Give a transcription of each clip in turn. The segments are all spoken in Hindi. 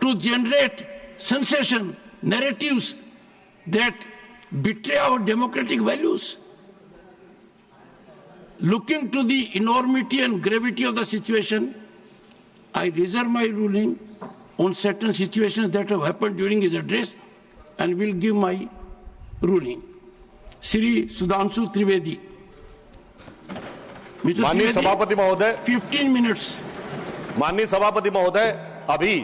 to generate sensation, narratives that betray our democratic values. Looking to the enormity and gravity of the situation, I reserve my ruling on certain situations that have happened during his address and will give my ruling. Shri Sudhanshu Trivedi. माननीय सभापति महोदय, 15 मिनट्स। माननीय सभापति महोदय, अभी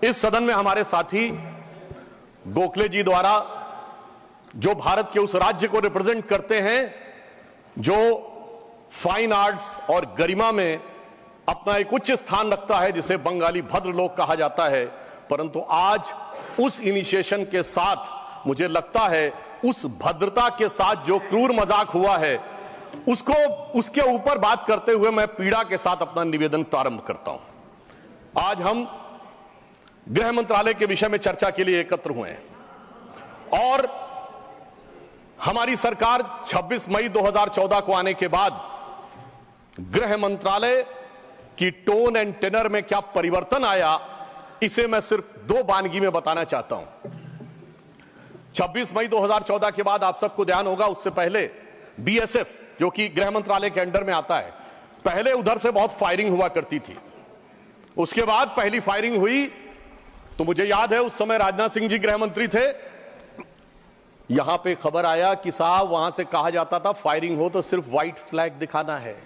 इस सदन में हमारे साथी गोखले जी द्वारा जो भारत के उस राज्य को रिप्रेजेंट करते हैं जो फाइन आर्ट्स और गरिमा में अपना एक उच्च स्थान रखता है, जिसे बंगाली भद्र लोक कहा जाता है, परंतु आज उस इनिशिएशन के साथ मुझे लगता है उस भद्रता के साथ जो क्रूर मजाक हुआ है उसके ऊपर बात करते हुए मैं पीड़ा के साथ अपना निवेदन प्रारंभ करता हूं। आज हम गृह मंत्रालय के विषय में चर्चा के लिए एकत्र हुए हैं और हमारी सरकार 26 मई 2014 को आने के बाद गृह मंत्रालय की टोन एंड टेनर में क्या परिवर्तन आया, इसे मैं सिर्फ दो वानगी में बताना चाहता हूं। 26 मई 2014 के बाद आप सबको ध्यान होगा, उससे पहले बीएसएफ जो कि गृह मंत्रालय के अंडर में आता है, पहले उधर से बहुत फायरिंग हुआ करती थी। उसके बाद पहली फायरिंग हुई तो मुझे याद है उस समय राजनाथ सिंह जी गृह मंत्री थे। यहां पे खबर आया कि साहब वहां से कहा जाता था फायरिंग हो तो सिर्फ व्हाइट फ्लैग दिखाना है।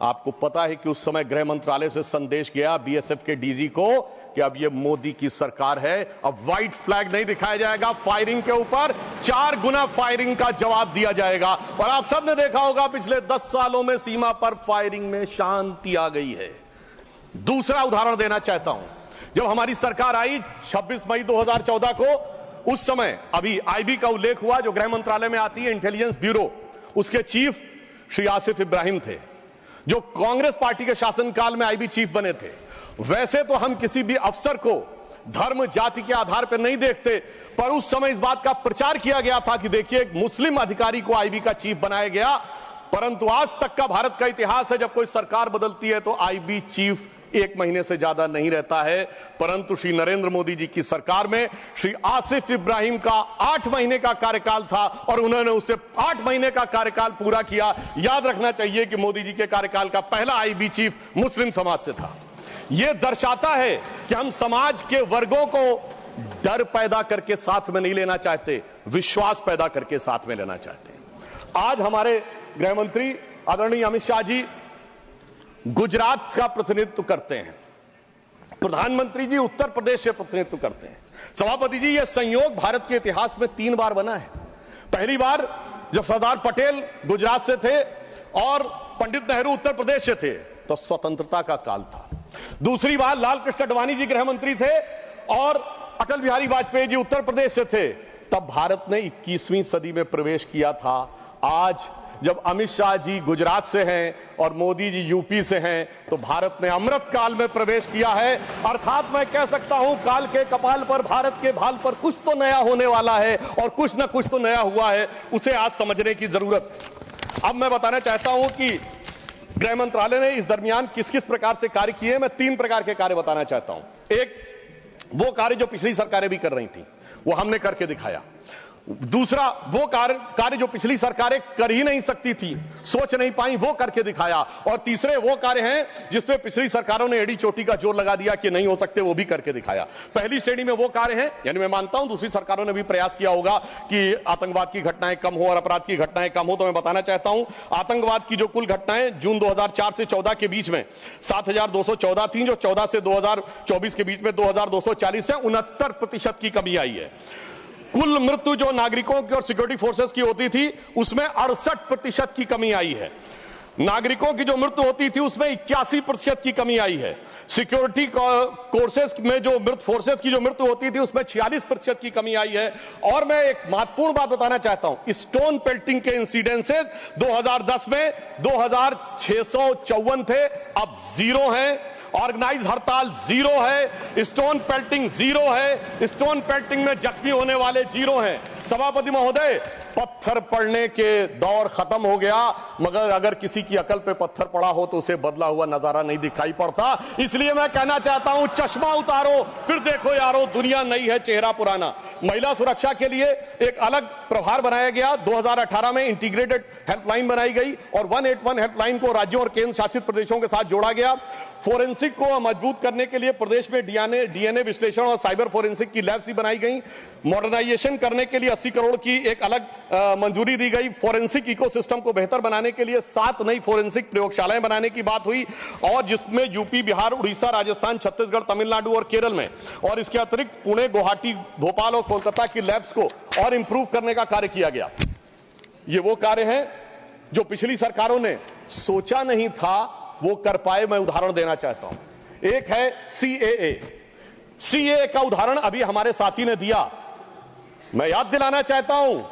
आपको पता है कि उस समय गृह मंत्रालय से संदेश गया बीएसएफ के डीजी को कि अब ये मोदी की सरकार है, अब व्हाइट फ्लैग नहीं दिखाया जाएगा, फायरिंग के ऊपर 4 गुना फायरिंग का जवाब दिया जाएगा। और आप सबने देखा होगा पिछले 10 सालों में सीमा पर फायरिंग में शांति आ गई है। दूसरा उदाहरण देना चाहता हूं, जब हमारी सरकार आई 26 मई 2014 को, उस समय अभी आईबी का उल्लेख हुआ जो गृह मंत्रालय में आती है, इंटेलिजेंस ब्यूरो, उसके चीफ श्री आसिफ इब्राहिम थे जो कांग्रेस पार्टी के शासनकाल में आईबी चीफ बने थे। वैसे तो हम किसी भी अफसर को धर्म जाति के आधार पर नहीं देखते, पर उस समय इस बात का प्रचार किया गया था कि देखिए एक मुस्लिम अधिकारी को आईबी का चीफ बनाया गया। परंतु आज तक का भारत का इतिहास है, जब कोई सरकार बदलती है तो आईबी चीफ 1 महीने से ज्यादा नहीं रहता है। परंतु श्री नरेंद्र मोदी जी की सरकार में श्री आसिफ इब्राहिम का 8 महीने का कार्यकाल था और उन्होंने उसे 8 महीने का कार्यकाल पूरा किया। याद रखना चाहिए कि मोदी जी के कार्यकाल का पहला आईबी चीफ मुस्लिम समाज से था। यह दर्शाता है कि हम समाज के वर्गों को डर पैदा करके साथ में नहीं लेना चाहते, विश्वास पैदा करके साथ में लेना चाहते हैं। आज हमारे गृह मंत्री आदरणीय अमित शाह जी गुजरात का प्रतिनिधित्व करते हैं, प्रधानमंत्री जी उत्तर प्रदेश से प्रतिनिधित्व करते हैं। सभापति जी, यह संयोग भारत के इतिहास में 3 बार बना है। पहली बार जब सरदार पटेल गुजरात से थे और पंडित नेहरू उत्तर प्रदेश से थे तो स्वतंत्रता का काल था। दूसरी बार लाल कृष्ण आडवाणी जी गृह मंत्री थे और अटल बिहारी वाजपेयी जी उत्तर प्रदेश से थे, तब भारत ने 21वीं सदी में प्रवेश किया था। आज जब अमित शाह जी गुजरात से हैं और मोदी जी यूपी से हैं, तो भारत ने अमृत काल में प्रवेश किया है। अर्थात मैं कह सकता हूं काल के कपाल पर, भारत के भाल पर कुछ तो नया होने वाला है और कुछ ना कुछ तो नया हुआ है, उसे आज समझने की जरूरत। अब मैं बताना चाहता हूं कि गृह मंत्रालय ने इस दरमियान किस किस प्रकार से कार्य किए। मैं 3 प्रकार के कार्य बताना चाहता हूं। एक, वो कार्य जो पिछली सरकारें भी कर रही थी वो हमने करके दिखाया। दूसरा, वो कार्य जो पिछली सरकारें कर ही नहीं सकती थी, सोच नहीं पाई, वो करके दिखाया। और तीसरे वो कार्य हैं जिसपे पिछली सरकारों ने एड़ी चोटी का जोर लगा दिया कि नहीं हो सकते, वो भी करके दिखाया। पहली श्रेणी में वो कार्य हैं, यानी मैं मानता हूं दूसरी सरकारों ने भी प्रयास किया होगा कि आतंकवाद की घटनाएं कम हो और अपराध की घटनाएं कम हो। तो मैं बताना चाहता हूं आतंकवाद की जो कुल घटनाएं जून 2004 से 14 के बीच में 7214 थी, जो 14 से 2024 के बीच में 2240 है, 69% की कमी आई है। कुल मृत्यु जो नागरिकों की और सिक्योरिटी फोर्सेस की होती थी उसमें 68% की कमी आई है। नागरिकों की जो मृत्यु होती थी उसमें 81% की कमी आई है। सिक्योरिटी कोर्सेस में जो फोर्सेस की जो मृत्यु होती थी उसमें 46% की कमी आई है। और मैं एक महत्वपूर्ण बात बताना चाहता हूं, स्टोन पेल्टिंग के इंसिडेंसेस 2010 में 2654 थे, अब 0 हैं। ऑर्गेनाइज हड़ताल जीरो है, स्टोन पेल्टिंग जीरो है, स्टोन पेल्टिंग में जख्मी होने वाले जीरो हैं। सभापति महोदय, पत्थर पड़ने के दौर खत्म हो गया, मगर अगर किसी की अकल पे पत्थर पड़ा हो तो उसे बदला हुआ नजारा नहीं दिखाई पड़ता। इसलिए मैं कहना चाहता हूं, चश्मा उतारो, फिर देखो यारो, दुनिया नई है, चेहरा पुराना। महिला सुरक्षा के लिए एक अलग प्रभार बनाया गया। 2018 में इंटीग्रेटेड हेल्पलाइन बनाई गई और 181 हेल्पलाइन को राज्यों और केंद्र शासित प्रदेशों के साथ जोड़ा गया। फोरेंसिक को मजबूत करने के लिए प्रदेश में डीएनए विश्लेषण और साइबर फोरेंसिक की लैब्स भी बनाई गई। मॉडर्नाइजेशन करने के लिए 80 करोड़ की एक अलग मंजूरी दी गई। फोरेंसिक इकोसिस्टम को बेहतर बनाने के लिए 7 नई फोरेंसिक प्रयोगशालाएं बनाने की बात हुई, और जिसमें यूपी, बिहार, उड़ीसा, राजस्थान, छत्तीसगढ़, तमिलनाडु और केरल में, और इसके अतिरिक्त पुणे, गुवाहाटी, भोपाल और कोलकाता की लैब्स को और इंप्रूव करने का कार्य किया गया। ये वो कार्य है जो पिछली सरकारों ने सोचा नहीं था वो कर पाए। मैं उदाहरण देना चाहता हूं। एक है सीएए का उदाहरण अभी हमारे साथी ने दिया। मैं याद दिलाना चाहता हूं,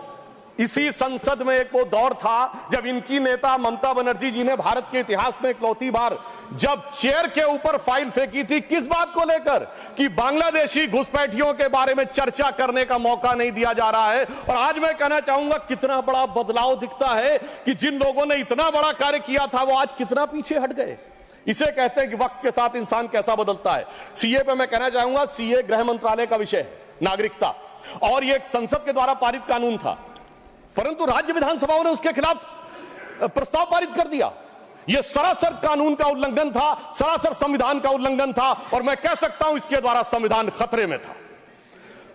इसी संसद में एक वो दौर था जब इनकी नेता ममता बनर्जी जी ने भारत के इतिहास में इकलौती बार जब चेयर के ऊपर फाइल फेंकी थी, किस बात को लेकर कि बांग्लादेशी घुसपैठियों के बारे में चर्चा करने का मौका नहीं दिया जा रहा है। और आज मैं कहना चाहूंगा, कितना बड़ा बदलाव दिखता है कि जिन लोगों ने इतना बड़ा कार्य किया था वो आज कितना पीछे हट गए। इसे कहते हैं कि वक्त के साथ इंसान कैसा बदलता है। सीए पे मैं कहना चाहूंगा, सीए गृह मंत्रालय का विषय है, नागरिकता, और ये एक संसद के द्वारा पारित कानून था, परंतु राज्य विधानसभाओं ने उसके खिलाफ प्रस्ताव पारित कर दिया। यह सरासर कानून का उल्लंघन था, सरासर संविधान का उल्लंघन था, और मैं कह सकता हूं इसके द्वारा संविधान खतरे में था।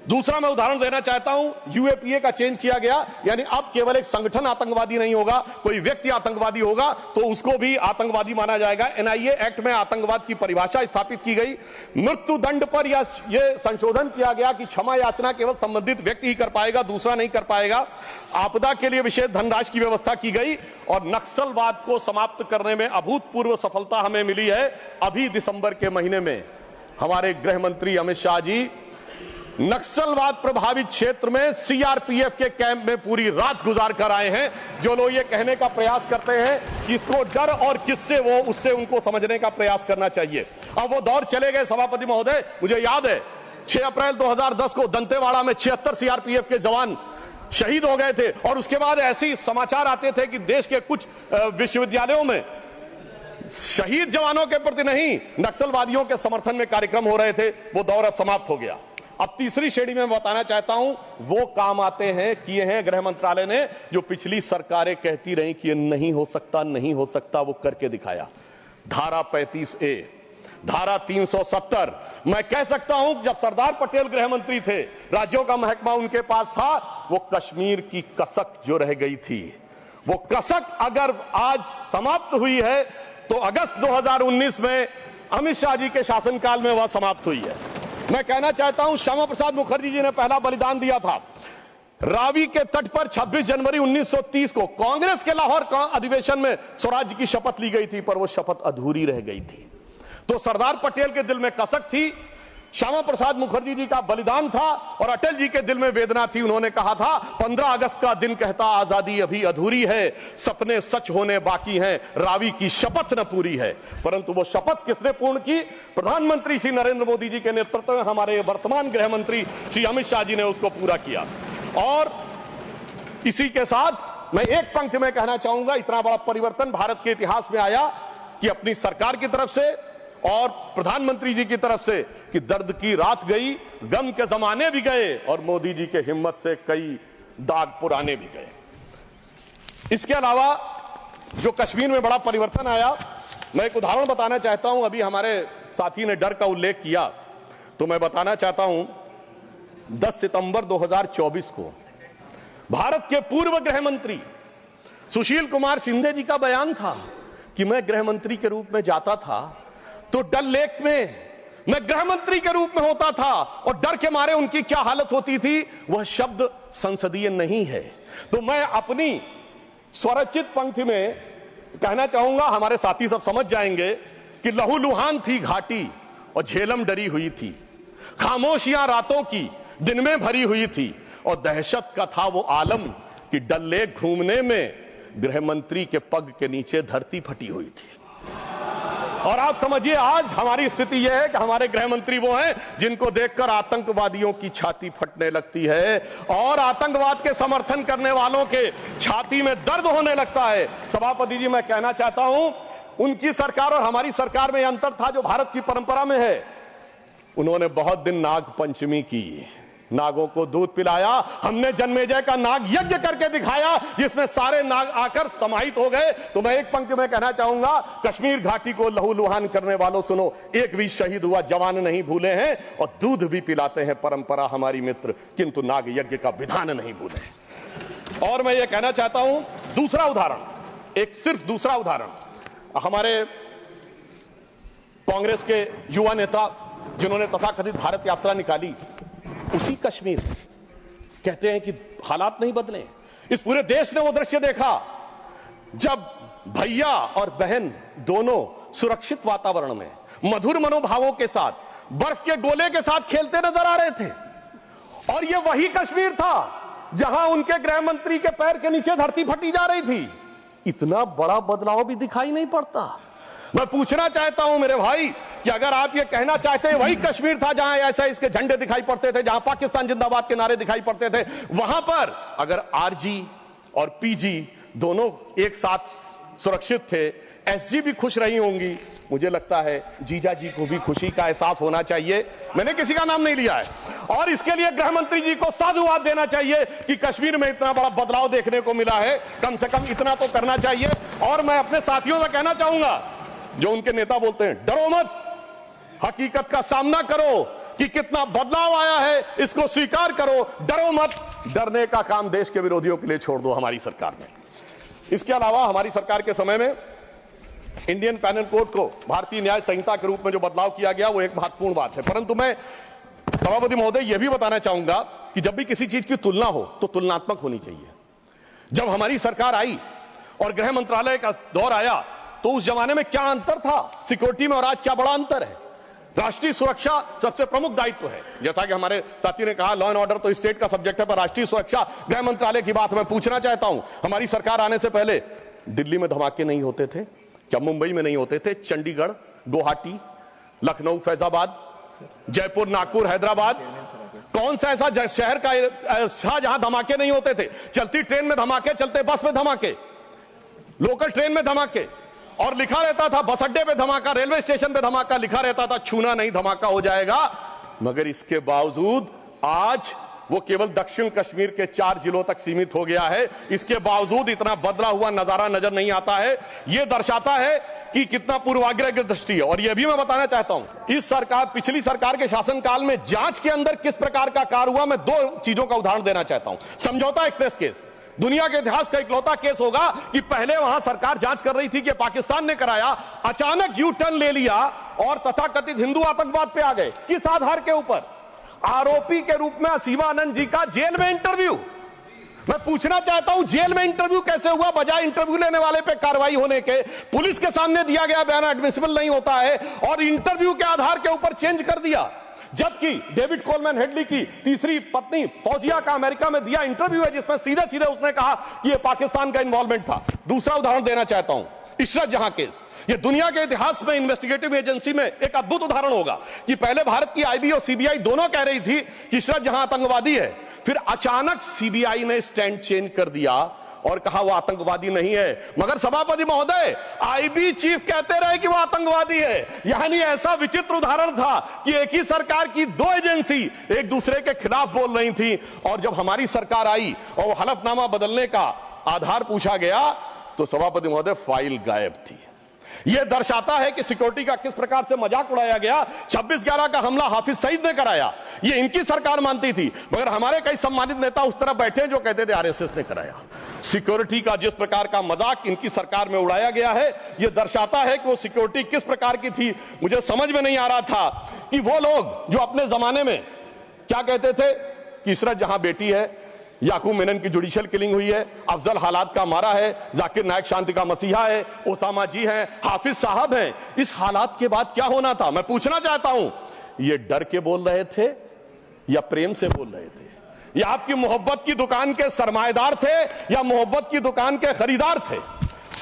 दूसरा मैं उदाहरण देना चाहता हूं, यूएपीए का चेंज किया गया, यानी अब केवल एक संगठन आतंकवादी नहीं होगा, कोई व्यक्ति आतंकवादी होगा तो उसको भी आतंकवादी माना जाएगा। एनआईए एक्ट में आतंकवाद की परिभाषा स्थापित की गई। मृत्यु दंड पर यह संशोधन किया गया कि क्षमा याचना केवल संबंधित व्यक्ति ही कर पाएगा, दूसरा नहीं कर पाएगा। आपदा के लिए विशेष धनराशि की व्यवस्था की गई, और नक्सलवाद को समाप्त करने में अभूतपूर्व सफलता हमें मिली है। अभी दिसंबर के महीने में हमारे गृह मंत्री अमित शाह जी नक्सलवाद प्रभावित क्षेत्र में सीआरपीएफ के कैंप में पूरी रात गुजार कर आए हैं। जो लोग ये कहने का प्रयास करते हैं कि इसको डर और किससे वो, उससे उनको समझने का प्रयास करना चाहिए। अब वो दौर चले गए सभापति महोदय। मुझे याद है 6 अप्रैल 2010 को दंतेवाड़ा में 76 सीआरपीएफ के जवान शहीद हो गए थे, और उसके बाद ऐसे समाचार आते थे कि देश के कुछ विश्वविद्यालयों में शहीद जवानों के प्रति नहीं, नक्सलवादियों के समर्थन में कार्यक्रम हो रहे थे। वो दौर अब समाप्त हो गया। अब तीसरी श्रेणी में बताना चाहता हूं, वो काम आते हैं, किए हैं गृह मंत्रालय ने, जो पिछली सरकारें कहती रही कि ये नहीं हो सकता, नहीं हो सकता, वो करके दिखाया। धारा 35A, धारा 370। मैं कह सकता हूं जब सरदार पटेल गृह मंत्री थे, राज्यों का महकमा उनके पास था, वो कश्मीर की कसक जो रह गई थी, वो कसक अगर आज समाप्त हुई है तो अगस्त 2019 में अमित शाह जी के शासनकाल में वह समाप्त हुई है। मैं कहना चाहता हूं, श्यामा प्रसाद मुखर्जी जी ने पहला बलिदान दिया था रावी के तट पर 26 जनवरी 1930 को। कांग्रेस के लाहौर अधिवेशन में स्वराज्य की शपथ ली गई थी, पर वो शपथ अधूरी रह गई थी। तो सरदार पटेल के दिल में कसक थी, श्यामा प्रसाद मुखर्जी जी का बलिदान था, और अटल जी के दिल में वेदना थी। उन्होंने कहा था 15 अगस्त का दिन कहता आजादी अभी अधूरी है, सपने सच होने बाकी हैं, रावी की शपथ न पूरी है। परंतु वो शपथ किसने पूर्ण की? प्रधानमंत्री श्री नरेंद्र मोदी जी के नेतृत्व में हमारे वर्तमान गृह मंत्री श्री अमित शाह जी ने उसको पूरा किया। और इसी के साथ मैं एक पंक्ति में कहना चाहूंगा, इतना बड़ा परिवर्तन भारत के इतिहास में आया कि अपनी सरकार की तरफ से और प्रधानमंत्री जी की तरफ से कि दर्द की रात गई, गम के जमाने भी गए, और मोदी जी के हिम्मत से कई दाग पुराने भी गए। इसके अलावा जो कश्मीर में बड़ा परिवर्तन आया, मैं एक उदाहरण बताना चाहता हूं। अभी हमारे साथी ने डर का उल्लेख किया, तो मैं बताना चाहता हूं 10 सितंबर 2024 को भारत के पूर्व गृह मंत्री सुशील कुमार शिंदे जी का बयान था कि मैं गृह मंत्री के रूप में जाता था तो डल लेक में मैं गृह मंत्री के रूप में होता था, और डर के मारे उनकी क्या हालत होती थी, वह शब्द संसदीय नहीं है। तो मैं अपनी स्वरचित पंक्ति में कहना चाहूंगा, हमारे साथी सब समझ जाएंगे कि लहूलुहान थी घाटी और झेलम डरी हुई थी, खामोशियां रातों की दिन में भरी हुई थी, और दहशत का था वो आलम कि डल लेक घूमने में गृह मंत्री के पग के नीचे धरती फटी हुई थी। और आप समझिए आज हमारी स्थिति यह है कि हमारे गृह मंत्री वो हैं जिनको देखकर आतंकवादियों की छाती फटने लगती है और आतंकवाद के समर्थन करने वालों के छाती में दर्द होने लगता है। सभापति जी, मैं कहना चाहता हूं, उनकी सरकार और हमारी सरकार में यह अंतर था जो भारत की परंपरा में है। उन्होंने बहुत दिन नाग पंचमी की, नागों को दूध पिलाया। हमने जन्मेजय का नाग यज्ञ करके दिखाया जिसमें सारे नाग आकर समाहित हो गए। तो मैं एक पंक्ति में कहना चाहूंगा, कश्मीर घाटी को लहूलुहान करने वालों सुनो, एक भी शहीद हुआ जवान नहीं भूले हैं और दूध भी पिलाते हैं परंपरा हमारी मित्र, किंतु नाग यज्ञ का विधान नहीं भूले। और मैं ये कहना चाहता हूं, दूसरा उदाहरण, एक सिर्फ दूसरा उदाहरण, हमारे कांग्रेस के युवा नेता जिन्होंने तथाकथित भारत यात्रा निकाली, उसी कश्मीर कहते हैं कि हालात नहीं बदले। इस पूरे देश ने वो दृश्य देखा जब भैया और बहन दोनों सुरक्षित वातावरण में मधुर मनोभावों के साथ बर्फ के गोले के साथ खेलते नजर आ रहे थे। और ये वही कश्मीर था जहां उनके गृह मंत्री के पैर के नीचे धरती फटी जा रही थी। इतना बड़ा बदलाव भी दिखाई नहीं पड़ता। मैं पूछना चाहता हूं मेरे भाई कि अगर आप ये कहना चाहते हैं वही कश्मीर था जहां ऐसा इसके झंडे दिखाई पड़ते थे, जहां पाकिस्तान जिंदाबाद के नारे दिखाई पड़ते थे, वहां पर अगर आरजी और पीजी दोनों एक साथ सुरक्षित थे, एसजी भी खुश रही होंगी, मुझे लगता है जीजा जी को भी खुशी का एहसास होना चाहिए। मैंने किसी का नाम नहीं लिया है। और इसके लिए गृह मंत्री जी को साधुवाद देना चाहिए कि कश्मीर में इतना बड़ा बदलाव देखने को मिला है। कम से कम इतना तो करना चाहिए। और मैं अपने साथियों से कहना चाहूंगा जो उनके नेता बोलते हैं डरो मत, हकीकत का सामना करो कि कितना बदलाव आया है, इसको स्वीकार करो, डरो मत। डरने का काम देश के विरोधियों के लिए छोड़ दो हमारी सरकार ने। इसके अलावा हमारी सरकार के समय में इंडियन पैनल कोड को भारतीय न्याय संहिता के रूप में जो बदलाव किया गया वो एक महत्वपूर्ण बात है। परंतु मैं सभापति महोदय यह भी बताना चाहूंगा कि जब भी किसी चीज की तुलना हो तो तुलनात्मक होनी चाहिए। जब हमारी सरकार आई और गृह मंत्रालय का दौर आया तो उस जमाने में क्या अंतर था सिक्योरिटी में और आज क्या बड़ा अंतर है। राष्ट्रीय सुरक्षा सबसे प्रमुख दायित्व है। जैसा कि हमारे साथी ने कहा, लॉ एंड ऑर्डर तो स्टेट का सब्जेक्ट है, पर राष्ट्रीय सुरक्षा गृह मंत्रालय की बात मैं पूछना चाहता हूं। हमारी सरकार आने से पहले दिल्ली में धमाके नहीं होते थे क्या? मुंबई में नहीं होते थे? चंडीगढ़, गुवाहाटी, लखनऊ, फैजाबाद, जयपुर, नागपुर, हैदराबाद, कौन सा ऐसा शहर का जहां धमाके नहीं होते थे? चलती ट्रेन में धमाके, चलते बस में धमाके, लोकल ट्रेन में धमाके, और लिखा रहता था बस अड्डे पे धमाका, रेलवे स्टेशन पे धमाका, लिखा रहता था छूना नहीं धमाका हो जाएगा। मगर इसके बावजूद आज वो केवल दक्षिण कश्मीर के 4 जिलों तक सीमित हो गया है। इसके बावजूद इतना बदला हुआ नजारा नजर नहीं आता है। यह दर्शाता है कि कितना पूर्वाग्रह की दृष्टि है। और यह भी मैं बताना चाहता हूं, इस सरकार, पिछली सरकार के शासनकाल में जांच के अंदर किस प्रकार का कार्य हुआ, मैं 2 चीजों का उदाहरण देना चाहता हूं। समझौता एक्सप्रेस केस दुनिया के इतिहास का इकलौता केस होगा कि पहले वहां सरकार जांच कर रही थी कि पाकिस्तान ने कराया, अचानक यू टर्न ले लिया और तथाकथित हिंदू आतंकवाद पे आ गए। किस आधार के ऊपर? आरोपी के रूप में असीमा आनंद जी का जेल में इंटरव्यू। मैं पूछना चाहता हूं जेल में इंटरव्यू कैसे हुआ? बजाय इंटरव्यू लेने वाले पे कार्रवाई होने के पुलिस के सामने दिया गया बयान एडमिसिबल नहीं होता है और इंटरव्यू के आधार के ऊपर चेंज कर दिया। जबकि डेविड कोलमैन हेडली की तीसरी पत्नी फौजिया का अमेरिका में दिया इंटरव्यू है जिसमें सीधे सीधे उसने कहा कि यह पाकिस्तान का इन्वॉल्वमेंट था। दूसरा उदाहरण देना चाहता हूं, इशरत जहां केस। यह दुनिया के इतिहास में इन्वेस्टिगेटिव एजेंसी में एक अद्भुत उदाहरण होगा कि पहले भारत की आईबी और सीबीआई दोनों कह रही थी कि इशरत जहां आतंकवादी है, फिर अचानक सीबीआई ने स्टैंड चेंज कर दिया और कहा वो आतंकवादी नहीं है। मगर सभापति महोदय, आईबी चीफ कहते रहे कि वो आतंकवादी है। यानी ऐसा विचित्र उदाहरण था कि एक ही सरकार की 2 एजेंसी एक दूसरे के खिलाफ बोल रही थी। और जब हमारी सरकार आई और वो हलफनामा बदलने का आधार पूछा गया तो सभापति महोदय फाइल गायब थी। यह दर्शाता है कि सिक्योरिटी का किस प्रकार से मजाक उड़ाया गया। 26/11 का हमला हाफिज सईद ने कराया, यह इनकी सरकार मानती थी, मगर हमारे कई सम्मानित नेता उस तरफ बैठे हैं जो कहते थे आरएसएस ने कराया। सिक्योरिटी का जिस प्रकार का मजाक इनकी सरकार में उड़ाया गया है, यह दर्शाता है कि वो सिक्योरिटी किस प्रकार की थी। मुझे समझ में नहीं आ रहा था कि वो लोग जो अपने जमाने में क्या कहते थे कि इशरत जहां बेटी है, याकूब मेनन की जुडिशियल किलिंग हुई है, अफजल हालात का मारा है, जाकिर नायक शांति का मसीहा है, ओसामा जी हैं, हाफिज साहब हैं, इस हालात के बाद क्या होना था? मैं पूछना चाहता हूं, ये डर के बोल रहे थे या प्रेम से बोल रहे थे? या आपकी मोहब्बत की दुकान के सरमाएदार थे या मोहब्बत की दुकान के खरीदार थे?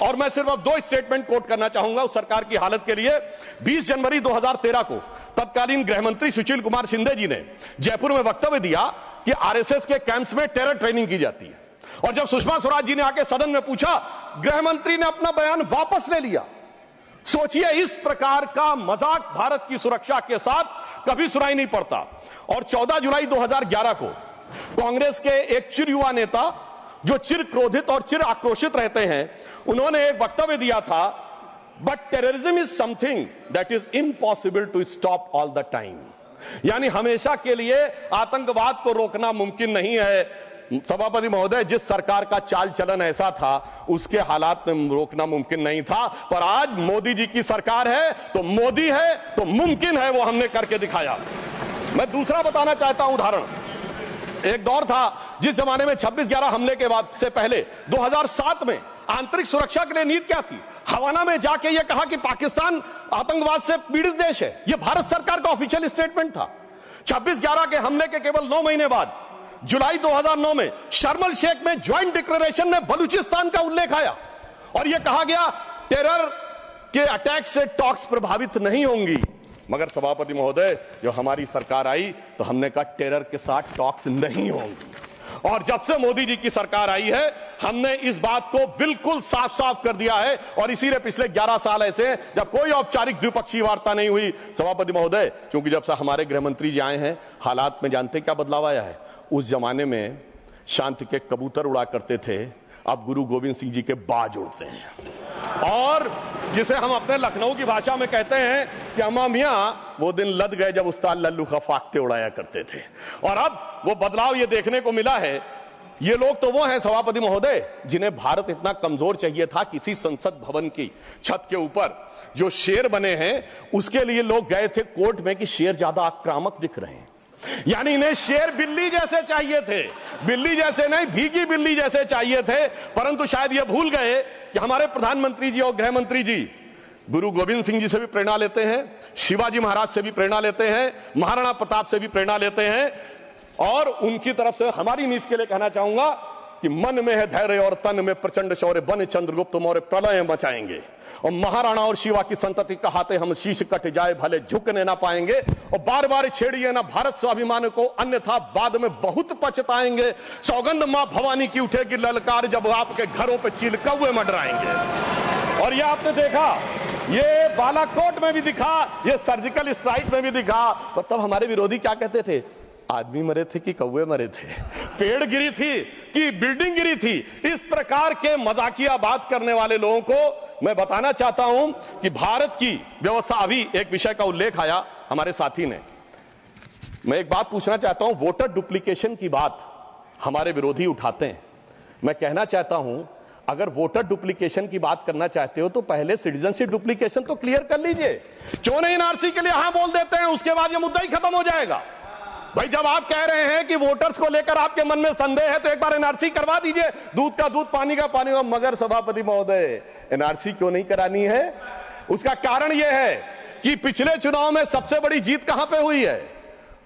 और मैं सिर्फ अब 2 स्टेटमेंट कोट करना चाहूंगा उस सरकार की हालत के लिए। 20 जनवरी 2013 को तत्कालीन गृह मंत्री सुशील कुमार शिंदे जी ने जयपुर में वक्तव्य दिया कि आरएसएस के कैंप्स में टेरर ट्रेनिंग की जाती है, और जब सुषमा स्वराज जी ने आके सदन में पूछा, गृह मंत्री ने अपना बयान वापस ले लिया। सोचिए, इस प्रकार का मजाक भारत की सुरक्षा के साथ कभी सुनाई नहीं पड़ता। और 14 जुलाई 2011 को कांग्रेस के एक चिर युवा नेता जो चिर क्रोधित और चिर आक्रोशित रहते हैं, उन्होंने एक वक्तव्य दिया था, but terrorism is something that is impossible to stop all the time. यानी हमेशा के लिए आतंकवाद को रोकना मुमकिन नहीं है। सभापति महोदय, जिस सरकार का चाल चलन ऐसा था, उसके हालात में रोकना मुमकिन नहीं था, पर आज मोदी जी की सरकार है तो मोदी है तो मुमकिन है, वो हमने करके दिखाया। मैं दूसरा बताना चाहता हूं उदाहरण। एक दौर था जिस जमाने में 26/11 हमले के बाद से पहले 2007 में आंतरिक सुरक्षा के लिए नीति क्या थी? हवाना में जाके यह कहा कि पाकिस्तान आतंकवाद से पीड़ित देश है। यह भारत सरकार का ऑफिशियल स्टेटमेंट था। 26/11 के हमले के केवल 9 महीने बाद जुलाई 2009 में शर्म शेख में ज्वाइंट डिक्लेरेशन में बलूचिस्तान का उल्लेख आया और यह कहा गया टेरर के अटैक से टॉक्स प्रभावित नहीं होंगी। मगर सभापति महोदय, जो हमारी सरकार आई तो हमने कहा टेरर के साथ टॉक्स नहीं होंगी। और जब से मोदी जी की सरकार आई है, हमने इस बात को बिल्कुल साफ साफ कर दिया है। और इसीलिए पिछले 11 साल ऐसे जब कोई औपचारिक द्विपक्षीय वार्ता नहीं हुई, सभापति महोदय, क्योंकि जब से हमारे गृह मंत्री जी आए हैं, हालात में जानते क्या बदलाव आया है? उस जमाने में शांति के कबूतर उड़ा करते थे, अब गुरु गोविंद सिंह जी के बाज उड़ते हैं। और जिसे हम अपने लखनऊ की भाषा में कहते हैं कि अम्मा मियां वो दिन लद गए जब उस्ताद लल्लू खा फाख्ते उड़ाया करते थे। और अब वो बदलाव ये देखने को मिला है। ये लोग तो वो हैं सभापति महोदय, जिन्हें भारत इतना कमजोर चाहिए था, किसी संसद भवन की छत के ऊपर जो शेर बने हैं उसके लिए लोग गए थे कोर्ट में कि शेर ज्यादा आक्रामक दिख रहे हैं। यानी इन्हें शेर बिल्ली जैसे चाहिए थे, बिल्ली जैसे नहीं, भीगी बिल्ली जैसे चाहिए थे। परंतु शायद ये भूल गए कि हमारे प्रधानमंत्री जी और गृह मंत्री जी गुरु गोविंद सिंह जी से भी प्रेरणा लेते हैं, शिवाजी महाराज से भी प्रेरणा लेते हैं, महाराणा प्रताप से भी प्रेरणा लेते हैं। और उनकी तरफ से हमारी नीति के लिए कहना चाहूंगा कि मन में है धैर्य और तन में प्रचंड शौर्य, बन चंद्रगुप्त मौर्य प्रलय मचाएंगे। और महाराणा और शिवा की संतति कहाते हम शीश कट जाए भले झुकने ना पाएंगे। और बार बार छेड़िए ना भारत स्वाभिमान को, अन्यथा बाद में बहुत पछताएंगे। सौगंध मां भवानी की उठेगी ललकार, जब आपके घरों पे चील कौवे मंडराएंगे। और ये आपने देखा, ये बालाकोट में भी दिखा, ये सर्जिकल स्ट्राइक में भी दिखा। तो तब हमारे विरोधी क्या कहते थे? आदमी मरे थे कि कौवे मरे थे, पेड़ गिरी थी कि बिल्डिंग गिरी थी। इस प्रकार के मजाकिया बात करने वाले लोगों को मैं बताना चाहता हूं कि भारत की व्यवस्था, अभी एक विषय का उल्लेख आया हमारे साथी ने, मैं एक बात पूछना चाहता हूं। वोटर डुप्लीकेशन की बात हमारे विरोधी उठाते हैं। मैं कहना चाहता हूं, अगर वोटर डुप्लीकेशन की बात करना चाहते हो तो पहले सिटीजनशिप डुप्लीकेशन तो क्लियर कर लीजिए। क्यों नहीं एनआरसी के लिए हां बोल देते हैं, उसके बाद यह मुद्दा ही खत्म हो जाएगा। भाई, जब आप कह रहे हैं कि वोटर्स को लेकर आपके मन में संदेह है तो एक बार एनआरसी करवा दीजिए, दूध का दूध पानी का पानी। मगर सभापति महोदय, एनआरसी क्यों नहीं करानी है? उसका कारण यह है कि पिछले चुनाव में सबसे बड़ी जीत कहां पे हुई है?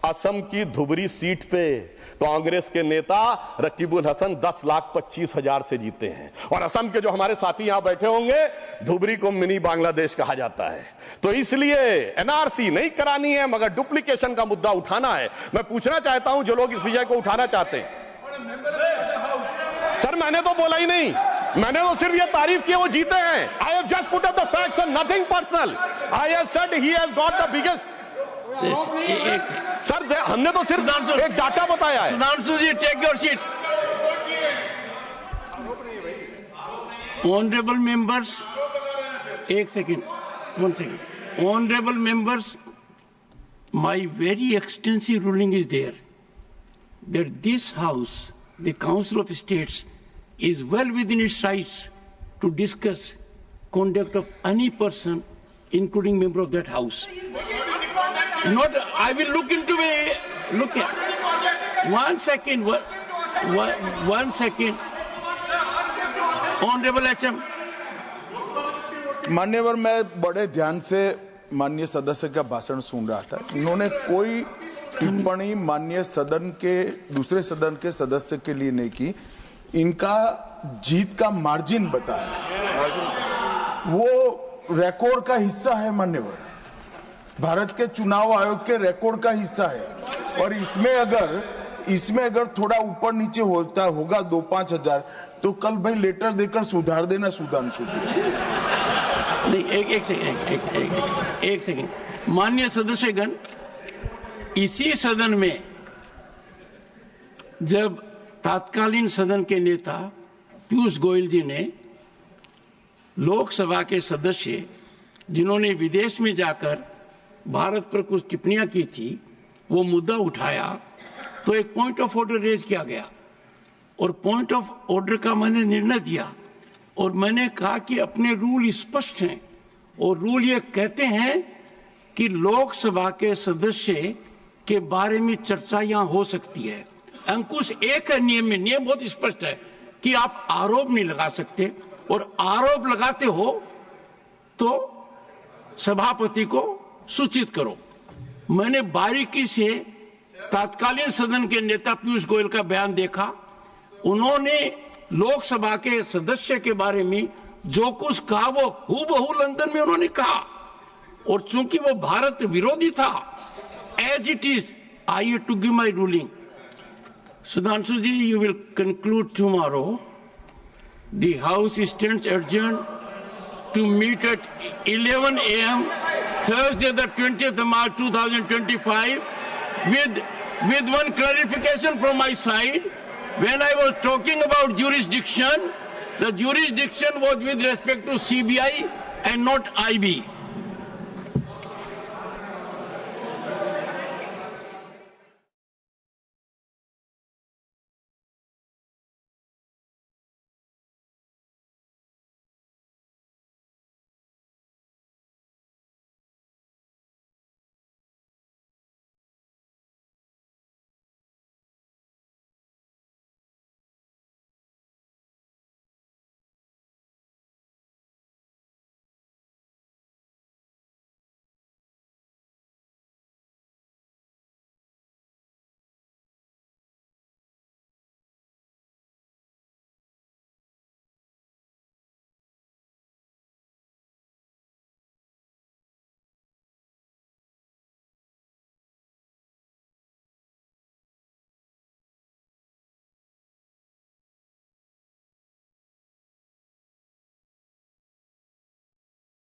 असम की धुबरी सीट पे कांग्रेस के नेता रकीबुल हसन 10,25,000 से जीते हैं। और असम के जो हमारे साथी यहां बैठे होंगे, धुबरी को मिनी बांग्लादेश कहा जाता है। तो इसलिए एनआरसी नहीं करानी है, मगर डुप्लीकेशन का मुद्दा उठाना है। मैं पूछना चाहता हूं जो लोग इस विषय को उठाना चाहते हैं। सर, मैंने तो बोला ही नहीं, मैंने तो सिर्फ ये तारीफ की वो जीते हैं। I have just put up the facts and nothing personal. I have said he has got the biggest. Sir, हमने तो सिर्फ एक डाटा बताया है। Sudhanshu ji, take your seat. Honourable members, एक second, 1 second. Honorable members, my very extensive ruling is there that this House, the Council of States, is well within its rights to discuss conduct of any person, including member of that House. Not, I will look into it. Look at 1 second. 1 second. Honorable HM. मान्यवर, मैं बड़े ध्यान से माननीय सदस्य का भाषण सुन रहा था। इन्होंने कोई टिप्पणी माननीय सदन के दूसरे सदन के सदस्य के लिए नहीं की। इनका जीत का मार्जिन बताया, वो रिकॉर्ड का हिस्सा है मान्यवर, भारत के चुनाव आयोग के रिकॉर्ड का हिस्सा है। और इसमें अगर थोड़ा ऊपर नीचे होगा 2-5 हजार, तो कल भाई लेटर देकर सुधार देना सुधांशु। नहीं, एक सेकंड माननीय सदस्यगण, इसी सदन में जब तत्कालीन सदन के नेता पीयूष गोयल जी ने लोकसभा के सदस्य जिन्होंने विदेश में जाकर भारत पर कुछ टिप्पणियां की थी वो मुद्दा उठाया, तो एक पॉइंट ऑफ ऑर्डर रेज किया गया और पॉइंट ऑफ ऑर्डर का मैंने निर्णय दिया और मैंने कहा कि अपने रूल स्पष्ट हैं और रूल ये कहते हैं कि लोकसभा के सदस्य के बारे में चर्चा यहां हो सकती है। अंकुश एक है नियम में, नियम बहुत स्पष्ट है कि आप आरोप नहीं लगा सकते और आरोप लगाते हो तो सभापति को सूचित करो। मैंने बारीकी से तत्कालीन सदन के नेता पीयूष गोयल का बयान देखा, उन्होंने लोकसभा के सदस्य के बारे में जो कुछ कहा वो हूबहू लंदन में उन्होंने कहा और चूंकि वो भारत विरोधी था, as it is I have to give my ruling. Sudhanshu ji, you will conclude tomorrow. The House stands adjourned to meet at 11 a.m. Thursday, the 20th of March 2025, with one clarification from my side. When I was talking about jurisdiction, the jurisdiction was with respect to CBI and not IB.